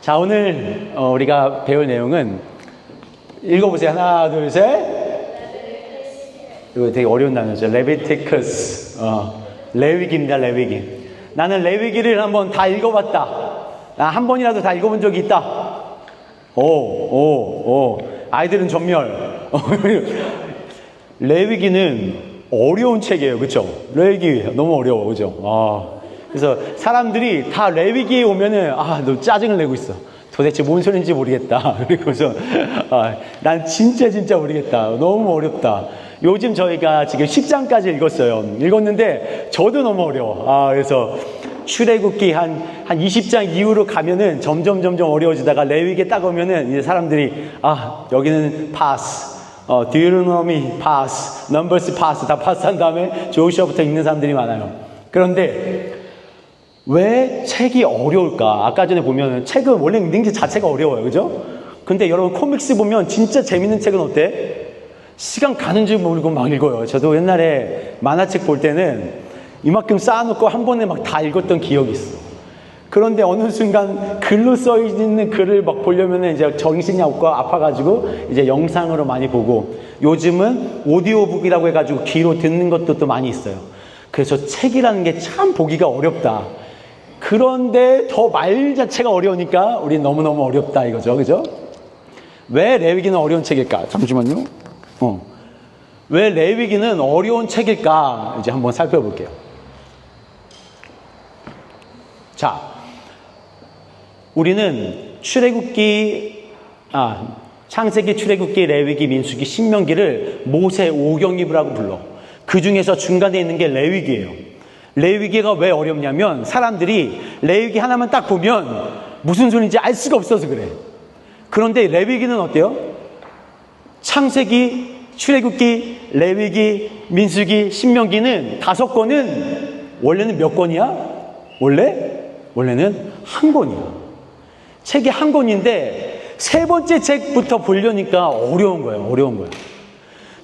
자, 오늘 우리가 배울 내용은 읽어보세요. 하나, 둘, 셋. 이거 되게 어려운 단어죠. 레비티커스. 레위기입니다. 레위기. 나는 레위기를 한번 다 읽어봤다. 나 한 번이라도 다 읽어본 적이 있다. 아이들은 전멸. 레위기는 어려운 책이에요. 그쵸? 레위기 너무 어려워. 그죠? 그래서 사람들이 다 레위기에 오면은 너 짜증을 내고 있어. 도대체 뭔 소리인지 모르겠다. 그리고서 난 진짜 모르겠다. 너무 어렵다. 요즘 저희가 지금 10장까지 읽었어요. 읽었는데 저도 너무 어려워. 그래서 출애굽기 한 20장 이후로 가면은 점점 어려워지다가 레위기에 딱 오면은 이제 사람들이 여기는 pass, Deuteronomy pass, Numbers pass 다 파스한 다음에 조슈아부터 읽는 사람들이 많아요. 그런데 왜 책이 어려울까? 아까 전에 보면은 책은 원래 읽는 게 자체가 어려워요, 그죠? 근데 여러분 코믹스 보면 진짜 재밌는 책은 어때? 시간 가는 줄 모르고 막 읽어요. 저도 옛날에 만화책 볼 때는 이만큼 쌓아놓고 한 번에 막 다 읽었던 기억이 있어. 그런데 어느 순간 글로 써 있는 글을 막 보려면은 이제 정신이 없고 아파가지고 이제 영상으로 많이 보고, 요즘은 오디오북이라고 해가지고 귀로 듣는 것도 또 많이 있어요. 그래서 책이라는 게 참 보기가 어렵다. 그런데 더 말 자체가 어려우니까 우린 너무너무 어렵다 이거죠, 그죠? 왜 레위기는 어려운 책일까? 잠시만요. 왜 레위기는 어려운 책일까? 이제 한번 살펴볼게요. 자, 우리는 창세기, 출애굽기, 레위기, 민수기, 신명기를 모세 오경이라고 불러. 그 중에서 중간에 있는 게 레위기예요. 레위기가 왜 어렵냐면 사람들이 레위기 하나만 딱 보면 무슨 소리인지 알 수가 없어서 그래. 그런데 레위기는 어때요? 창세기, 출애굽기, 레위기, 민수기, 신명기는 5권은 원래는 몇 권이야? 원래는 한 권이야. 책이 한 권인데 세 번째 책부터 보려니까 어려운 거예요.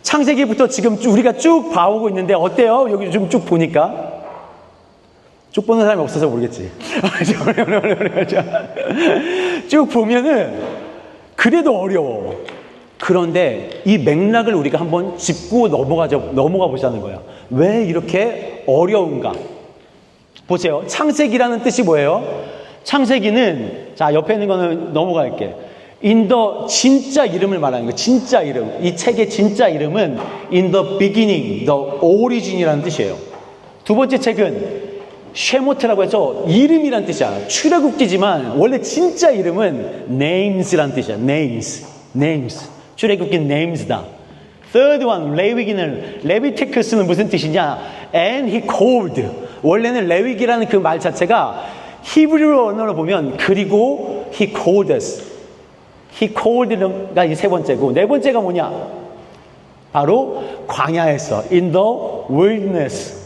창세기부터 지금 우리가 쭉 봐오고 있는데 어때요? 여기 좀 쭉 보니까. 쭉 보는 사람이 없어서 모르겠지. 쭉 보면은 그래도 어려워. 그런데 이 맥락을 우리가 한번 짚고 넘어가 보자는 거야. 왜 이렇게 어려운가? 보세요. 창세기라는 뜻이 뭐예요? 창세기는, 자, 옆에 있는 거는 넘어갈게. 진짜 이름을 말하는 거예요. 진짜 이름. 이 책의 진짜 이름은 in the beginning, the origin이라는 뜻이에요. 두 번째 책은 쉐모트라고 해서 이름이란 뜻이야. 출애굽기지만 원래 진짜 이름은 names란 뜻이야. names. 출애굽기 names다. Third one, 레위기는, 레비티쿠스는 무슨 뜻이냐? And he called. 원래는 레위기라는 그 말 자체가 히브리어 언어로 보면 그리고 he called us. he called가 이 세 번째고, 네 번째가 뭐냐? 바로 광야에서, in the wilderness.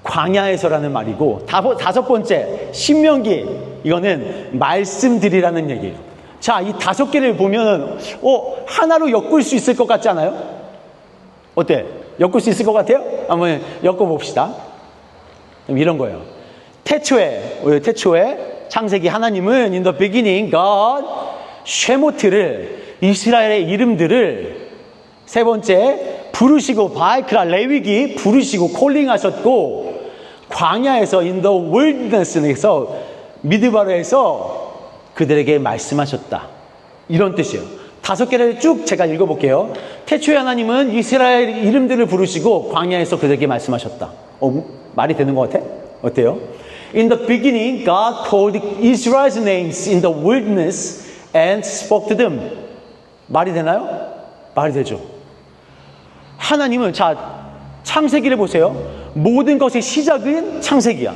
광야에서라는 말이고, 다섯 번째 신명기, 이거는 말씀들이라는 얘기예요. 자, 이 5개를 보면 하나로 엮을 수 있을 것 같지 않아요? 어때? 엮을 수 있을 것 같아요? 한번 엮어봅시다. 이런 거예요. 태초에 창세기 하나님은 in the beginning God 쉐모트를, 이스라엘의 이름들을 세 번째 부르시고, 바이크라 레위기 부르시고 콜링하셨고, 광야에서 in the wilderness에서 미드바르에서 그들에게 말씀하셨다. 이런 뜻이에요. 5개를 쭉 제가 읽어볼게요. 태초에 하나님은 이스라엘 이름들을 부르시고 광야에서 그들에게 말씀하셨다. 말이 되는 것 같아? 어때요? In the beginning, God called Israel's names in the wilderness and spoke to them. 말이 되나요? 말이 되죠. 하나님은, 자, 창세기를 보세요. 모든 것의 시작은 창세기야.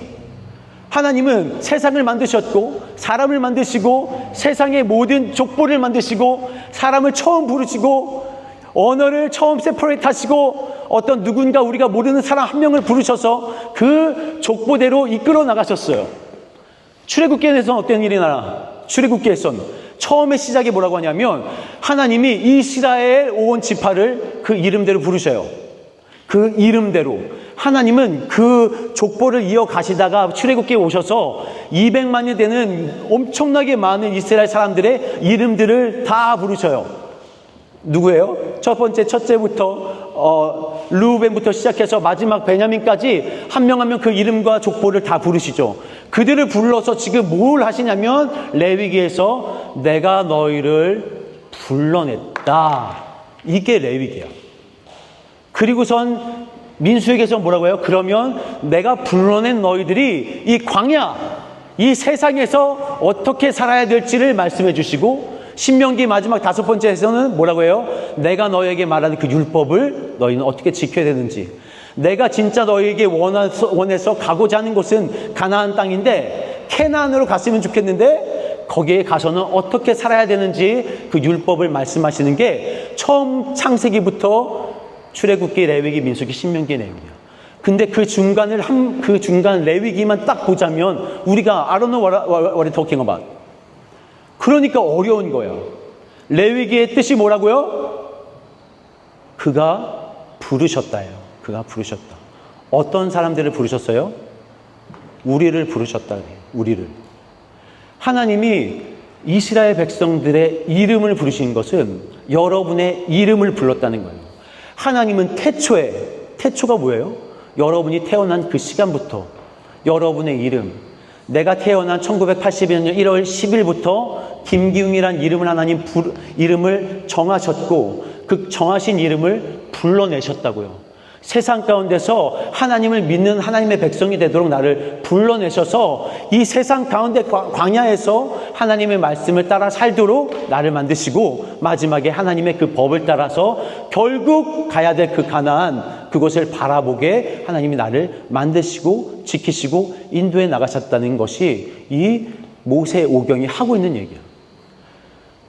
하나님은 세상을 만드셨고, 사람을 만드시고, 세상의 모든 족보를 만드시고, 사람을 처음 부르시고, 언어를 처음 세퍼레이트 하시고, 어떤 누군가 우리가 모르는 사람 한 명을 부르셔서 그 족보대로 이끌어 나가셨어요. 출애굽기에서는 어떤 일이 나나? 출애굽기에서는 처음에 시작이 뭐라고 하냐면, 하나님이 이스라엘 온 지파를 그 이름대로 부르셔요. 그 이름대로. 하나님은 그 족보를 이어가시다가 출애굽기에 오셔서 200만이 되는 엄청나게 많은 이스라엘 사람들의 이름들을 다 부르셔요. 누구예요? 첫째부터 르우벤부터 시작해서 마지막 베냐민까지 한 명 한 명 그 이름과 족보를 다 부르시죠. 그들을 불러서 지금 뭘 하시냐면, 레위기에서 내가 너희를 불러냈다. 이게 레위기야. 그리고선 민수에게서 뭐라고 해요? 그러면 내가 불러낸 너희들이 이 광야, 이 세상에서 어떻게 살아야 될지를 말씀해 주시고, 신명기 마지막 5번째에서는 뭐라고 해요? 내가 너에게 말하는 그 율법을 너희는 어떻게 지켜야 되는지, 내가 진짜 너에게 원해서 가고자 하는 곳은 가나안 땅인데 캐나안으로 갔으면 좋겠는데 거기에 가서는 어떻게 살아야 되는지 그 율법을 말씀하시는 게 처음 창세기부터 출애굽기, 레위기, 민수기, 신명기 내용이야. 근데 그 중간 레위기만 딱 보자면 우리가 I don't know what I'm talking about. 그러니까 어려운 거예요. 레위기의 뜻이 뭐라고요? 그가 부르셨다예요. 그가 부르셨다. 어떤 사람들을 부르셨어요? 우리를 부르셨다. 우리를. 하나님이 이스라엘 백성들의 이름을 부르신 것은 여러분의 이름을 불렀다는 거예요. 하나님은 태초가 뭐예요? 여러분이 태어난 그 시간부터 여러분의 이름, 내가 태어난 1982년 1월 10일부터 김기웅이란 이름을 하나님 이름을 정하셨고 그 정하신 이름을 불러내셨다고요. 세상 가운데서 하나님을 믿는 하나님의 백성이 되도록 나를 불러내셔서 이 세상 가운데 광야에서 하나님의 말씀을 따라 살도록 나를 만드시고 마지막에 하나님의 그 법을 따라서 결국 가야 될 그 가나안 그곳을 바라보게 하나님이 나를 만드시고 지키시고 인도해 나가셨다는 것이 이 모세 오경이 하고 있는 얘기야.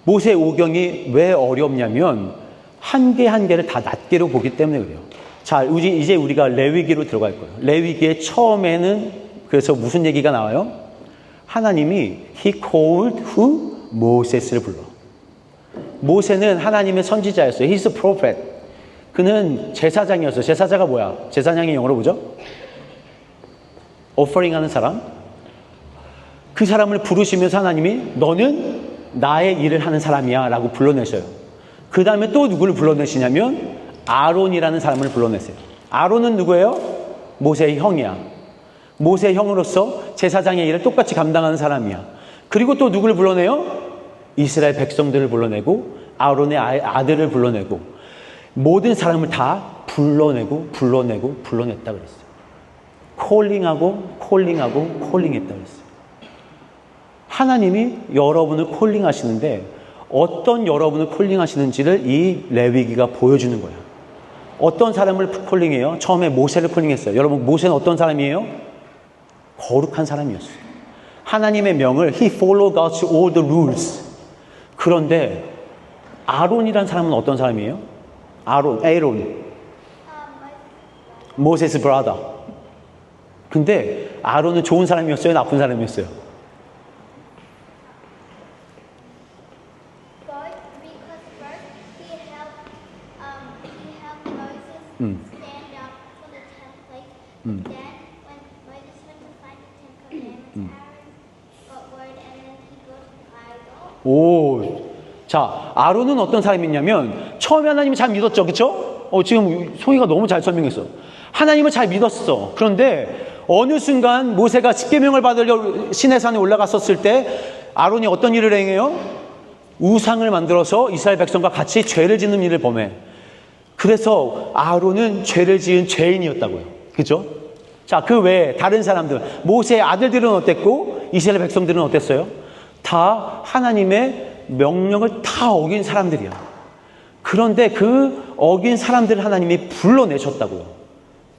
모세 오경이 왜 어렵냐면 한 개 한 개를 다 낱개로 보기 때문에 그래요. 자, 이제 우리가 레위기로 들어갈 거예요. 레위기의 처음에는 그래서 무슨 얘기가 나와요? 하나님이 He called who? 모세스를 불러. 모세는 하나님의 선지자였어요. He's a prophet. 그는 제사장이었어요. 제사자가 뭐야? 제사장이 영어로 뭐죠? offering 하는 사람. 그 사람을 부르시면서 하나님이 너는 나의 일을 하는 사람이야 라고 불러내셔요. 그 다음에 또 누구를 불러내시냐면 아론이라는 사람을 불러내세요. 아론은 누구예요? 모세의 형이야. 모세의 형으로서 제사장의 일을 똑같이 감당하는 사람이야. 그리고 또 누구를 불러내요? 이스라엘 백성들을 불러내고 아론의 아들을 불러내고 모든 사람을 다 불러냈다 그랬어요. 콜링했다 그랬어요. 하나님이 여러분을 콜링하시는데 어떤 여러분을 콜링하시는지를 이 레위기가 보여주는 거예요. 어떤 사람을 콜링해요? 처음에 모세를 콜링했어요. 여러분 모세는 어떤 사람이에요? 거룩한 사람이었어요. 하나님의 명을 He followed God's all the rules. 그런데 아론이란 사람은 어떤 사람이에요? 에이론. 모세스 브라더. 근데 아론은 좋은 사람이었어요? 나쁜 사람이었어요? Stand up for the 10th plague. Then, when Moses went to find the 10 commandments, Aaron got word and then he goes to idol. 오, 자, 아론은 어떤 사람이냐면 처음에 하나님을 잘 믿었죠, 그렇죠? 지금 송이가 너무 잘 설명했어. 하나님을 잘 믿었어. 그런데 어느 순간 모세가 십계명을 받으려 시내산에 올라갔었을 때 아론이 어떤 일을 행해요? 우상을 만들어서 이스라엘 백성과 같이 죄를 짓는 일을 범해. 그래서 아론은 죄를 지은 죄인이었다고요. 그죠? 자, 그 외에 다른 사람들, 모세의 아들들은 어땠고 이스라엘 백성들은 어땠어요? 다 하나님의 명령을 다 어긴 사람들이야. 그런데 그 어긴 사람들을 하나님이 불러내셨다고요.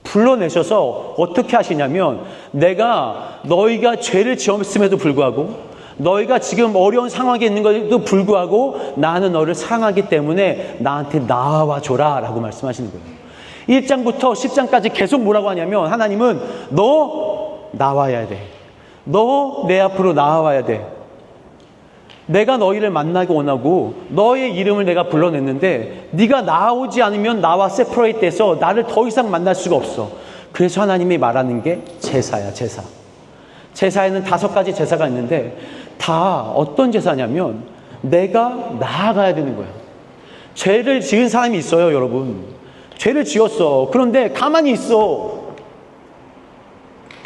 불러내셔서 어떻게 하시냐면 내가 너희가 죄를 지었음에도 불구하고 너희가 지금 어려운 상황에 있는 것에도 불구하고 나는 너를 사랑하기 때문에 나한테 나와줘라 라고 말씀하시는 거예요. 1장부터 10장까지 계속 뭐라고 하냐면 하나님은 너 나와야 돼. 너 내 앞으로 나와야 돼. 내가 너희를 만나기 원하고 너의 이름을 내가 불러냈는데 네가 나오지 않으면 나와 세퍼레이트 돼서 나를 더 이상 만날 수가 없어. 그래서 하나님이 말하는 게 제사야, 제사. 제사에는 5가지 제사가 있는데 다 어떤 제사냐면 내가 나아가야 되는 거야. 죄를 지은 사람이 있어요, 여러분. 죄를 지었어. 그런데 가만히 있어.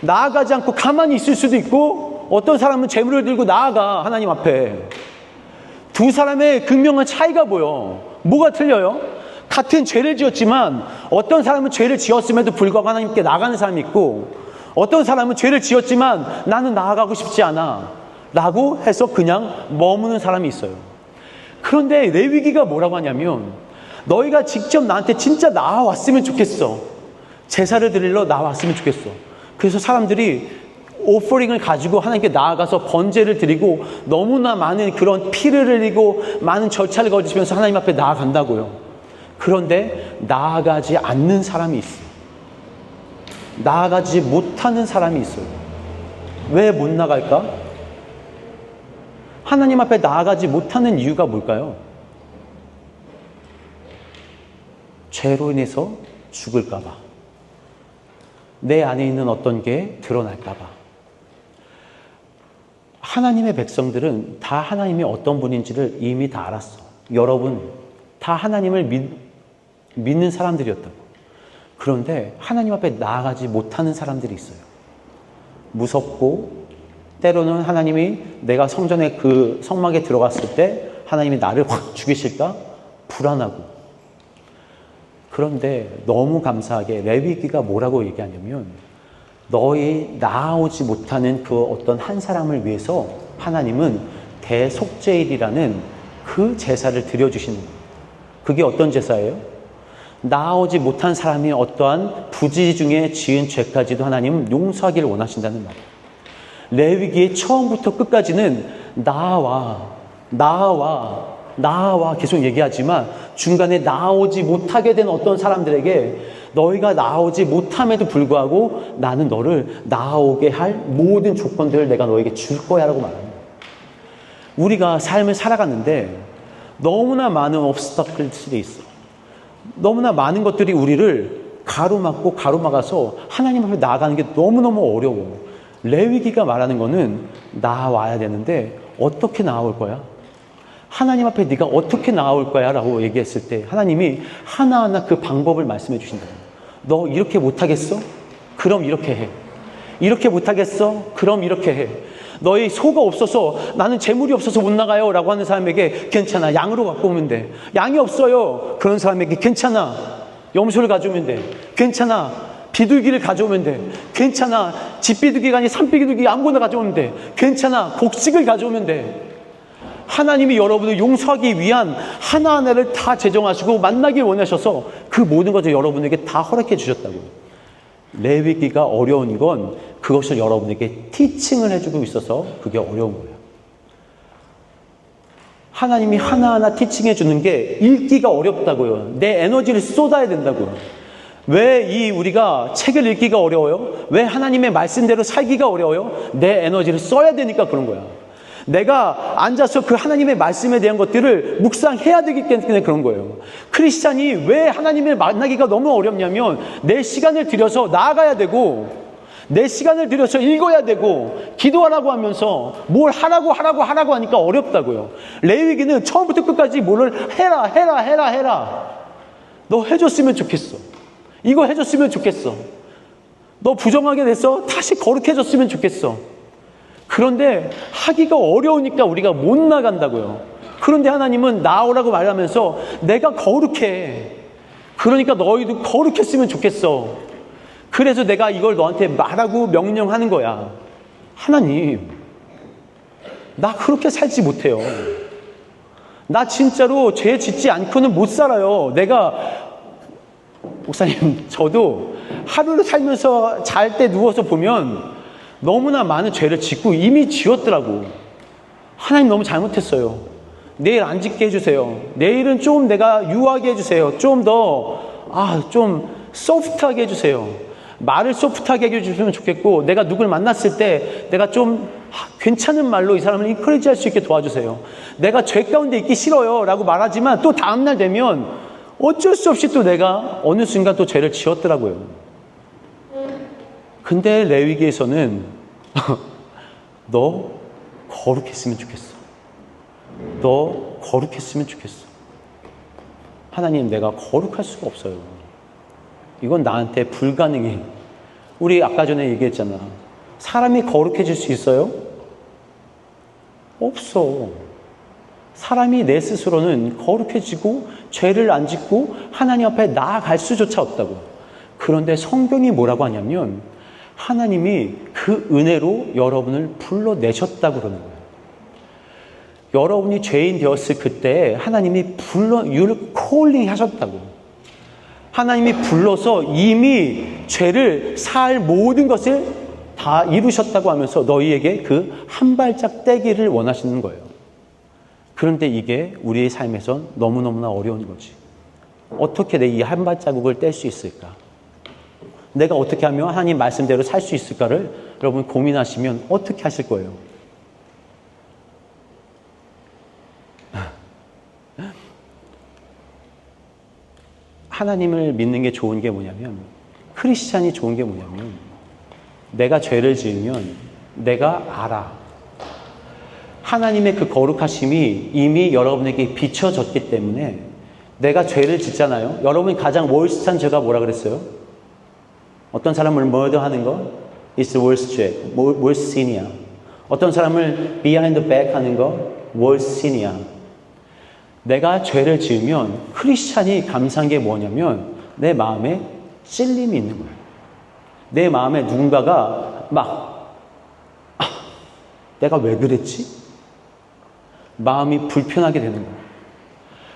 나아가지 않고 가만히 있을 수도 있고 어떤 사람은 재물을 들고 나아가 하나님 앞에. 두 사람의 극명한 차이가 보여. 뭐가 틀려요? 같은 죄를 지었지만 어떤 사람은 죄를 지었음에도 불구하고 하나님께 나가는 사람이 있고 어떤 사람은 죄를 지었지만 나는 나아가고 싶지 않아 라고 해서 그냥 머무는 사람이 있어요. 그런데 레위기가 뭐라고 하냐면 너희가 직접 나한테 진짜 나아왔으면 좋겠어. 제사를 드리러 나왔으면 좋겠어. 그래서 사람들이 오퍼링을 가지고 하나님께 나아가서 번제를 드리고 너무나 많은 그런 피를 흘리고 많은 절차를 거치면서 하나님 앞에 나아간다고요. 그런데 나아가지 않는 사람이 있어요. 나아가지 못하는 사람이 있어요. 왜 못 나갈까? 하나님 앞에 나아가지 못하는 이유가 뭘까요? 죄로 인해서 죽을까 봐. 내 안에 있는 어떤 게 드러날까 봐. 하나님의 백성들은 다 하나님이 어떤 분인지를 이미 다 알았어. 여러분 다 하나님을 믿는 사람들이었다고. 그런데 하나님 앞에 나아가지 못하는 사람들이 있어요. 무섭고 때로는 하나님이 내가 성전에 그 성막에 들어갔을 때 하나님이 나를 확 죽이실까 불안하고. 그런데 너무 감사하게 레위기가 뭐라고 얘기하냐면 너희 나아오지 못하는 그 어떤 한 사람을 위해서 하나님은 대속죄일이라는 그 제사를 드려주시는 거예요. 그게 어떤 제사예요? 나아오지 못한 사람이 어떠한 부지 중에 지은 죄까지도 하나님은 용서하기를 원하신다는 말이에요. 레위기의 처음부터 끝까지는 나아와 계속 얘기하지만 중간에 나아오지 못하게 된 어떤 사람들에게 너희가 나아오지 못함에도 불구하고 나는 너를 나아오게 할 모든 조건들을 내가 너에게 줄 거야 라고 말합니다. 우리가 삶을 살아갔는데 너무나 많은 obstacles들이 있어. 너무나 많은 것들이 우리를 가로막아서 하나님 앞에 나아가는 게 너무너무 어려워. 레위기가 말하는 거는 나아와야 되는데 어떻게 나아올 거야? 하나님 앞에 네가 어떻게 나아올 거야? 라고 얘기했을 때 하나님이 하나하나 그 방법을 말씀해 주신다. 너 이렇게 못하겠어? 그럼 이렇게 해. 이렇게 못하겠어? 그럼 이렇게 해. 너희 소가 없어서 나는 재물이 없어서 못 나가요 라고 하는 사람에게 괜찮아. 양으로 갖고 오면 돼. 양이 없어요. 그런 사람에게 괜찮아. 염소를 가져오면 돼. 괜찮아. 비둘기를 가져오면 돼. 괜찮아. 집비둘기가 아니 산비둘기 아무거나 가져오면 돼. 괜찮아. 곡식을 가져오면 돼. 하나님이 여러분을 용서하기 위한 하나하나를 다 제정하시고 만나길 원하셔서 그 모든 것을 여러분에게 다 허락해 주셨다고요. 레위기가 어려운 건 그것을 여러분에게 티칭을 해주고 있어서 그게 어려운 거예요. 하나님이 하나하나 티칭해 주는 게 읽기가 어렵다고요. 내 에너지를 쏟아야 된다고요. 왜 우리가 책을 읽기가 어려워요? 왜 하나님의 말씀대로 살기가 어려워요? 내 에너지를 써야 되니까 그런 거야. 내가 앉아서 그 하나님의 말씀에 대한 것들을 묵상해야 되기 때문에 그런 거예요. 크리스찬이 왜 하나님을 만나기가 너무 어렵냐면 내 시간을 들여서 나아가야 되고 내 시간을 들여서 읽어야 되고 기도하라고 하면서 뭘 하라고 하니까 어렵다고요. 레위기는 처음부터 끝까지 뭐를 해라. 너 해줬으면 좋겠어. 이거 해줬으면 좋겠어. 너 부정하게 돼서 다시 거룩해졌으면 좋겠어. 그런데 하기가 어려우니까 우리가 못 나간다고요. 그런데 하나님은 나오라고 말하면서 내가 거룩해. 그러니까 너희도 거룩했으면 좋겠어. 그래서 내가 이걸 너한테 말하고 명령하는 거야. 하나님, 나 그렇게 살지 못해요. 나 진짜로 죄 짓지 않고는 못 살아요. 목사님, 저도 하루를 살면서 잘 때 누워서 보면 너무나 많은 죄를 짓고 이미 지었더라고. 하나님 너무 잘못했어요. 내일 안 짓게 해주세요. 내일은 좀 내가 유하게 해주세요. 좀 소프트하게 해주세요. 말을 소프트하게 해주시면 좋겠고 내가 누굴 만났을 때 내가 좀 괜찮은 말로 이 사람을 인커리지 할 수 있게 도와주세요. 내가 죄 가운데 있기 싫어요 라고 말하지만 또 다음날 되면 어쩔 수 없이 또 내가 어느 순간 또 죄를 지었더라고요. 근데 레위기에서는 너 거룩했으면 좋겠어. 너 거룩했으면 좋겠어. 하나님, 내가 거룩할 수가 없어요. 이건 나한테 불가능해. 우리 아까 전에 얘기했잖아. 사람이 거룩해질 수 있어요? 없어. 사람이 내 스스로는 거룩해지고 죄를 안 짓고 하나님 앞에 나아갈 수조차 없다고. 그런데 성경이 뭐라고 하냐면 하나님이 그 은혜로 여러분을 불러내셨다고 그러는 거예요. 여러분이 죄인 되었을 그때 하나님이 you're calling 하셨다고. 하나님이 불러서 이미 죄를 살 모든 것을 다 이루셨다고 하면서 너희에게 그 한 발짝 떼기를 원하시는 거예요. 그런데 이게 우리의 삶에선 너무너무나 어려운 거지. 어떻게 내 이 한 발자국을 뗄 수 있을까? 내가 어떻게 하면 하나님 말씀대로 살 수 있을까를 여러분 고민하시면 어떻게 하실 거예요? 하나님을 믿는 게 좋은 게 뭐냐면, 크리스찬이 좋은 게 뭐냐면, 내가 죄를 지으면 내가 알아. 하나님의 그 거룩하심이 이미 여러분에게 비춰졌기 때문에 내가 죄를 짓잖아요. 여러분이 가장 월스트한 죄가 뭐라 그랬어요? 어떤 사람을 머더하는 거? It's the worst 죄. worst sin이야. 어떤 사람을 behind the back 하는 거? worst sin이야. 내가 죄를 지으면 크리스찬이 감사한 게 뭐냐면 내 마음에 찔림이 있는 거예요. 내 마음에 누군가가 막 내가 왜 그랬지? 마음이 불편하게 되는 거예요.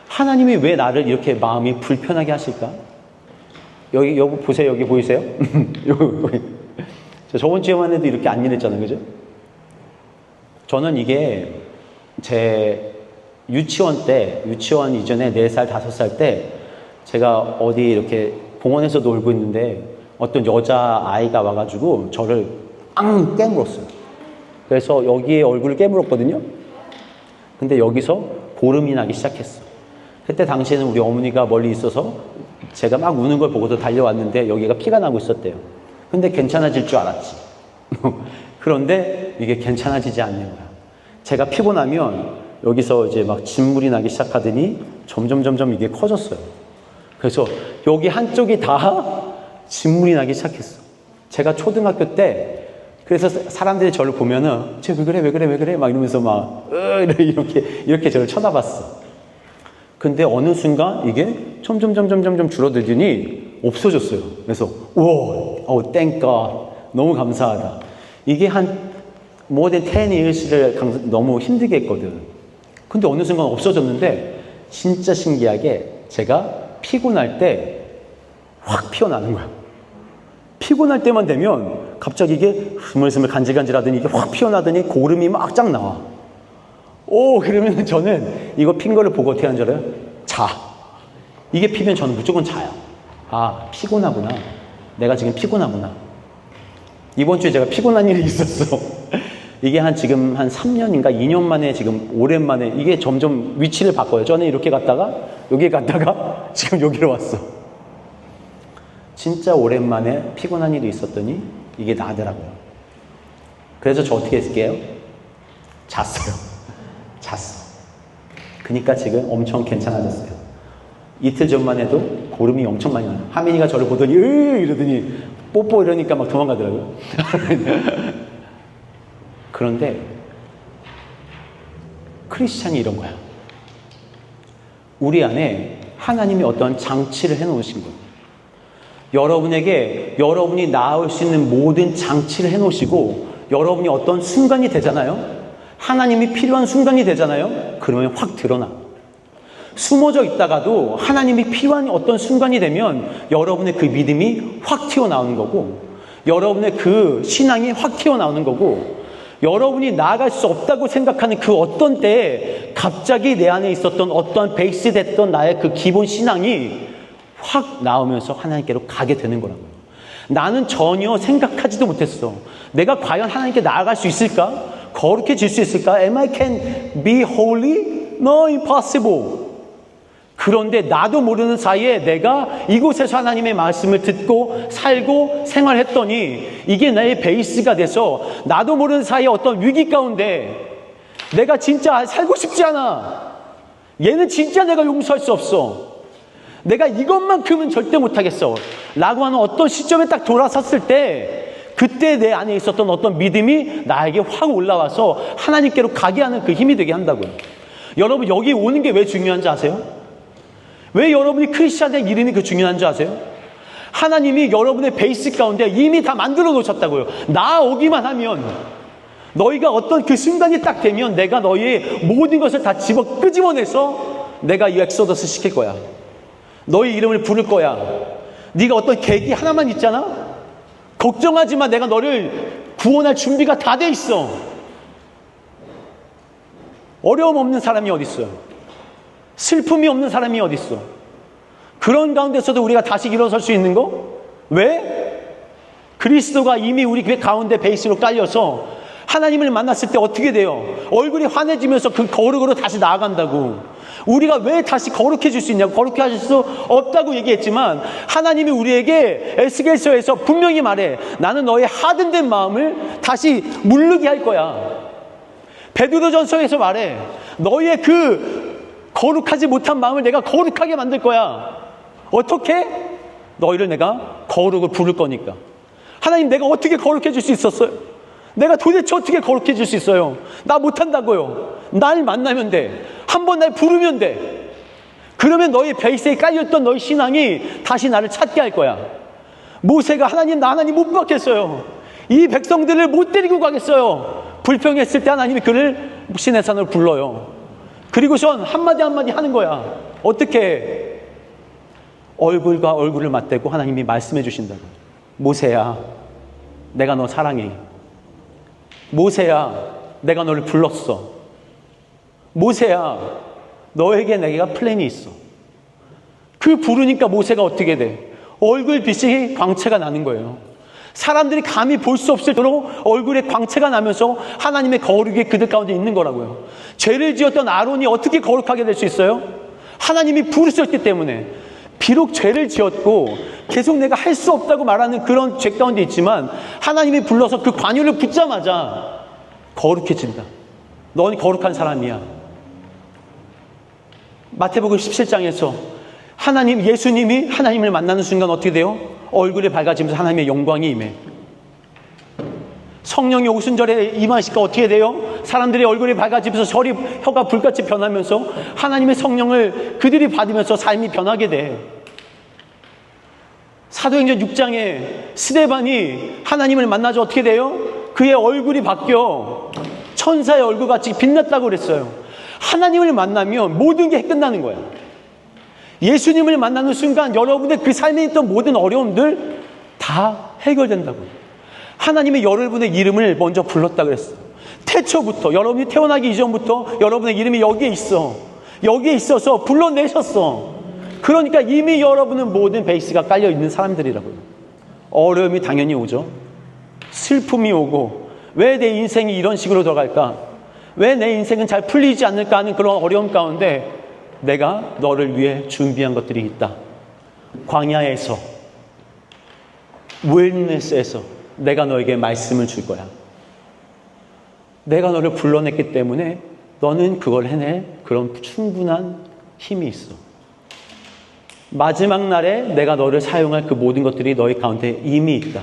하나님이 왜 나를 이렇게 마음이 불편하게 하실까? 여기 보세요. 여기 보이세요? 저번 주에만 해도 이렇게 안 일했잖아요. 그죠? 저는 이게 제 유치원 이전에 4살, 5살 때 제가 어디 이렇게 공원에서 놀고 있는데 어떤 여자아이가 와가지고 저를 앙 깨물었어요. 그래서 여기에 얼굴을 깨물었거든요. 근데 여기서 고름이 나기 시작했어. 그때 당시에는 우리 어머니가 멀리 있어서 제가 막 우는 걸 보고서 달려왔는데 여기가 피가 나고 있었대요. 근데 괜찮아질 줄 알았지. 그런데 이게 괜찮아지지 않는 거야. 제가 피곤하면 여기서 이제 막 진물이 나기 시작하더니 점점 이게 커졌어요. 그래서 여기 한쪽이 다 진물이 나기 시작했어. 제가 초등학교 때 그래서 사람들이 저를 보면은 쟤 왜 그래 막 이러면서 막 이렇게 저를 쳐다봤어. 근데 어느 순간 이게 점점 줄어들더니 없어졌어요. 그래서 우와, 땡 갓, 너무 감사하다. 이게 한 more than 10 years를 너무 힘들게 했거든. 근데 어느 순간 없어졌는데 진짜 신기하게 제가 피곤할 때 확 피어나는 거야. 피곤할 때만 되면 갑자기 이게 스물스물 간질간질하더니 이게 확 피어나더니 고름이 막 쫙 나와. 그러면 저는 이거 핀 거를 보고 어떻게 하는 줄 알아요? 자. 이게 피면 저는 무조건 자요. 피곤하구나. 내가 지금 피곤하구나. 이번 주에 제가 피곤한 일이 있었어. 이게 지금 한 3년인가 2년 만에 지금 오랜만에 이게 점점 위치를 바꿔요. 전에 이렇게 갔다가 여기 갔다가 지금 여기로 왔어. 진짜 오랜만에 피곤한 일이 있었더니 이게 나더라고요. 그래서 저 어떻게 했을게요? 잤어요. 그러니까 지금 엄청 괜찮아졌어요. 이틀 전만 해도 고름이 엄청 많이 나요. 하민이가 저를 보더니 이러더니 뽀뽀 이러니까 막 도망가더라고요. 그런데 크리스찬이 이런 거야. 우리 안에 하나님이 어떤 장치를 해놓으신 거예요. 여러분이 나아올 수 있는 모든 장치를 해놓으시고 여러분이 어떤 순간이 되잖아요. 하나님이 필요한 순간이 되잖아요. 그러면 확 드러나. 숨어져 있다가도 하나님이 필요한 어떤 순간이 되면 여러분의 그 믿음이 확 튀어나오는 거고 여러분의 그 신앙이 확 튀어나오는 거고 여러분이 나아갈 수 없다고 생각하는 그 어떤 때에 갑자기 내 안에 있었던 어떠한 베이스 됐던 나의 그 기본 신앙이 확 나오면서 하나님께로 가게 되는 거라고요. 나는 전혀 생각하지도 못했어. 내가 과연 하나님께 나아갈 수 있을까? 거룩해질 수 있을까? Am I can be holy? No, impossible. 그런데 나도 모르는 사이에 내가 이곳에서 하나님의 말씀을 듣고 살고 생활했더니 이게 나의 베이스가 돼서 나도 모르는 사이에 어떤 위기 가운데 내가 진짜 살고 싶지 않아. 얘는 진짜 내가 용서할 수 없어. 내가 이것만큼은 절대 못하겠어. 라고 하는 어떤 시점에 딱 돌아섰을 때 그때 내 안에 있었던 어떤 믿음이 나에게 확 올라와서 하나님께로 가게 하는 그 힘이 되게 한다고요. 여러분 여기 오는 게 왜 중요한지 아세요? 왜 여러분이 크리스찬의 이름이 그 중요한지 아세요? 하나님이 여러분의 베이스 가운데 이미 다 만들어 놓으셨다고요. 나오기만 하면 너희가 어떤 그 순간이 딱 되면 내가 너희의 모든 것을 다 끄집어내서 내가 이 엑소더스 시킬 거야. 너의 이름을 부를 거야. 네가 어떤 계기 하나만 있잖아. 걱정하지 마. 내가 너를 구원할 준비가 다 돼 있어. 어려움 없는 사람이 어디 있어요? 슬픔이 없는 사람이 어디 있어? 그런 가운데서도 우리가 다시 일어설 수 있는 거? 왜? 그리스도가 이미 우리 가운데 베이스로 깔려서 하나님을 만났을 때 어떻게 돼요? 얼굴이 환해지면서 그 거룩으로 다시 나아간다고. 우리가 왜 다시 거룩해질 수 있냐고, 거룩해 하실 수 없다고 얘기했지만 하나님이 우리에게 에스겔서에서 분명히 말해. 나는 너의 하든된 마음을 다시 무르게 할 거야. 베드로전서에서 말해. 너의 그 거룩하지 못한 마음을 내가 거룩하게 만들 거야. 어떻게? 너희를 내가 거룩을 부를 거니까. 하나님, 내가 어떻게 거룩해질 수 있었어요? 내가 도대체 어떻게 거룩해질 수 있어요? 나 못한다고요. 날 만나면 돼. 한번 날 부르면 돼. 그러면 너희 베이스에 깔렸던 너희 신앙이 다시 나를 찾게 할 거야. 모세가 하나님, 나 하나님 못 받겠어요. 이 백성들을 못 데리고 가겠어요. 불평했을 때 하나님이 그를 시내산으로 불러요. 그리고선 한마디 한마디 하는 거야. 어떻게? 얼굴과 얼굴을 맞대고 하나님이 말씀해 주신다고. 모세야, 내가 너 사랑해. 모세야, 내가 너를 불렀어. 모세야, 너에게 내가 플랜이 있어. 그 부르니까 모세가 어떻게 돼? 얼굴 빛이 광채가 나는 거예요. 사람들이 감히 볼 수 없을 정도로 얼굴에 광채가 나면서 하나님의 거룩이 그들 가운데 있는 거라고요. 죄를 지었던 아론이 어떻게 거룩하게 될 수 있어요? 하나님이 부르셨기 때문에. 비록 죄를 지었고 계속 내가 할 수 없다고 말하는 그런 죄 가운데 있지만 하나님이 불러서 그 관유를 붙자마자 거룩해진다. 넌 거룩한 사람이야. 마태복음 17장에서 하나님, 예수님이 하나님을 만나는 순간 어떻게 돼요? 얼굴이 밝아지면서 하나님의 영광이 임해. 성령이 오순절에 임하시니까 어떻게 돼요? 사람들의 얼굴이 밝아지면서 혀가 불같이 변하면서 하나님의 성령을 그들이 받으면서 삶이 변하게 돼. 사도행전 6장에 스데반이 하나님을 만나서 어떻게 돼요? 그의 얼굴이 바뀌어 천사의 얼굴같이 빛났다고 그랬어요. 하나님을 만나면 모든 게 끝나는 거야. 예수님을 만나는 순간 여러분의 그 삶에 있던 모든 어려움들 다 해결된다고요. 하나님이 여러분의 이름을 먼저 불렀다 그랬어. 태초부터, 여러분이 태어나기 이전부터 여러분의 이름이 여기에 있어. 여기에 있어서 불러내셨어. 그러니까 이미 여러분은 모든 베이스가 깔려있는 사람들이라고요. 어려움이 당연히 오죠. 슬픔이 오고, 왜 내 인생이 이런 식으로 들어갈까? 왜 내 인생은 잘 풀리지 않을까 하는 그런 어려움 가운데 내가 너를 위해 준비한 것들이 있다. 광야에서, 웰니스에서 내가 너에게 말씀을 줄 거야. 내가 너를 불러냈기 때문에 너는 그걸 해낼 그런 충분한 힘이 있어. 마지막 날에 내가 너를 사용할 그 모든 것들이 너희 가운데 이미 있다.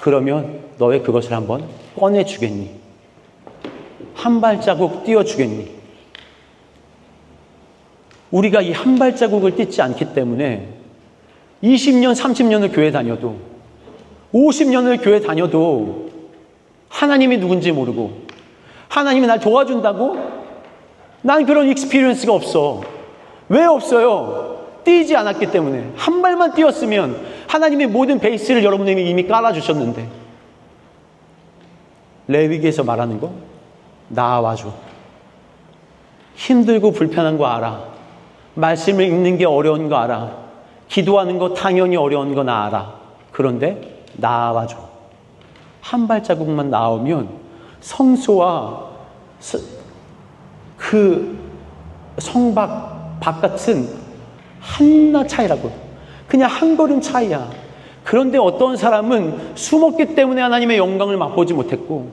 그러면 너의 그것을 한번 꺼내주겠니? 한 발자국 띄워주겠니? 우리가 이 한 발자국을 띄지 않기 때문에 20년, 30년을 교회 다녀도 50년을 교회 다녀도 하나님이 누군지 모르고 하나님이 날 도와준다고? 난 그런 익스피리언스가 없어. 왜 없어요? 뛰지 않았기 때문에. 한 발만 뛰었으면 하나님의 모든 베이스를 여러분이 이미 깔아주셨는데. 레위기에서 말하는 거 나와줘. 힘들고 불편한 거 알아. 말씀을 읽는 게 어려운 거 알아. 기도하는 거 당연히 어려운 거 나 알아. 그런데 나와줘. 한 발자국만 나오면 성소와 그 성박 바깥은 한나 차이라고. 그냥 한 걸음 차이야. 그런데 어떤 사람은 숨었기 때문에 하나님의 영광을 맛보지 못했고,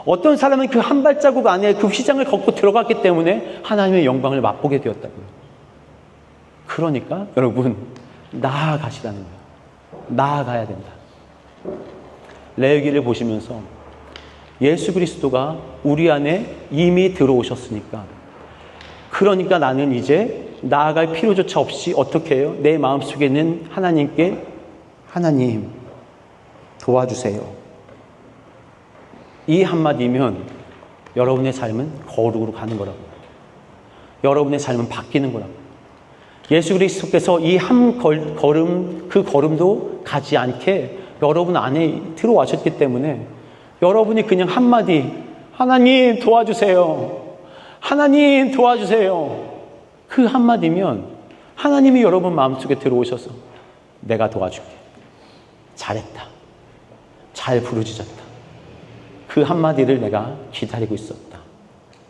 어떤 사람은 그 한 발자국 안에 그 휘장을 걷고 들어갔기 때문에 하나님의 영광을 맛보게 되었다고요. 그러니까 여러분, 나아가시라는 거예요. 나아가야 된다. 레위기를 보시면서 예수 그리스도가 우리 안에 이미 들어오셨으니까, 그러니까 나는 이제 나아갈 필요조차 없이 어떻게 해요? 내 마음속에는 하나님께, 하나님 도와주세요. 이 한마디면 여러분의 삶은 거룩으로 가는 거라고. 여러분의 삶은 바뀌는 거라고. 예수 그리스도께서 이 한 걸음, 그 걸음도 가지 않게 여러분 안에 들어와셨기 때문에 여러분이 그냥 한마디, 하나님 도와주세요. 하나님 도와주세요. 그 한마디면 하나님이 여러분 마음속에 들어오셔서 내가 도와줄게. 잘했다. 잘 부르짖었다. 그 한마디를 내가 기다리고 있었다.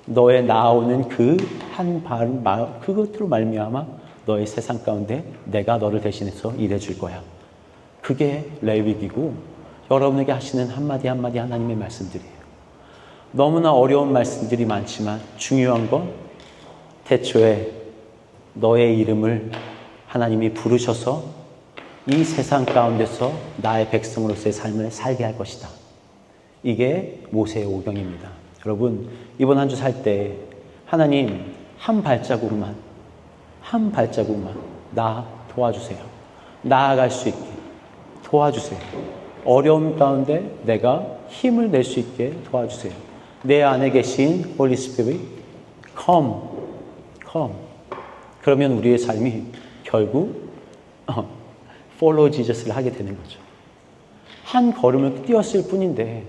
너의 나오는 그 한 말, 그것으로 말미암아 너의 세상 가운데 내가 너를 대신해서 일해줄 거야. 그게 레위기고 여러분에게 하시는 한마디 한마디 하나님의 말씀들이에요. 너무나 어려운 말씀들이 많지만 중요한 건 태초에 너의 이름을 하나님이 부르셔서 이 세상 가운데서 나의 백성으로서의 삶을 살게 할 것이다. 이게 모세의 오경입니다. 여러분, 이번 한 주 살 때 하나님 한 발자국만 나 도와주세요. 나아갈 수 있게 도와주세요. 어려움 가운데 내가 힘을 낼 수 있게 도와주세요. 내 안에 계신 Holy Spirit, come. 그러면 우리의 삶이 결국 Follow Jesus를 하게 되는 거죠. 한 걸음을 뛰었을 뿐인데,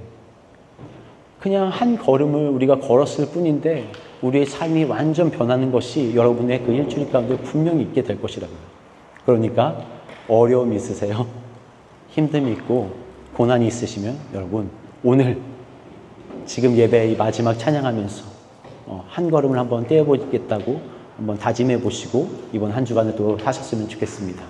그냥 한 걸음을 우리가 걸었을 뿐인데 우리의 삶이 완전 변하는 것이 여러분의 그 일주일 가운데 분명히 있게 될 것이라고요. 그러니까 어려움이 있으세요? 힘듦이 있고 고난이 있으시면 여러분 오늘 지금 예배 마지막 찬양하면서 한 걸음을 한번 떼어보겠다고 한번 다짐해 보시고 이번 한 주간을 또 하셨으면 좋겠습니다.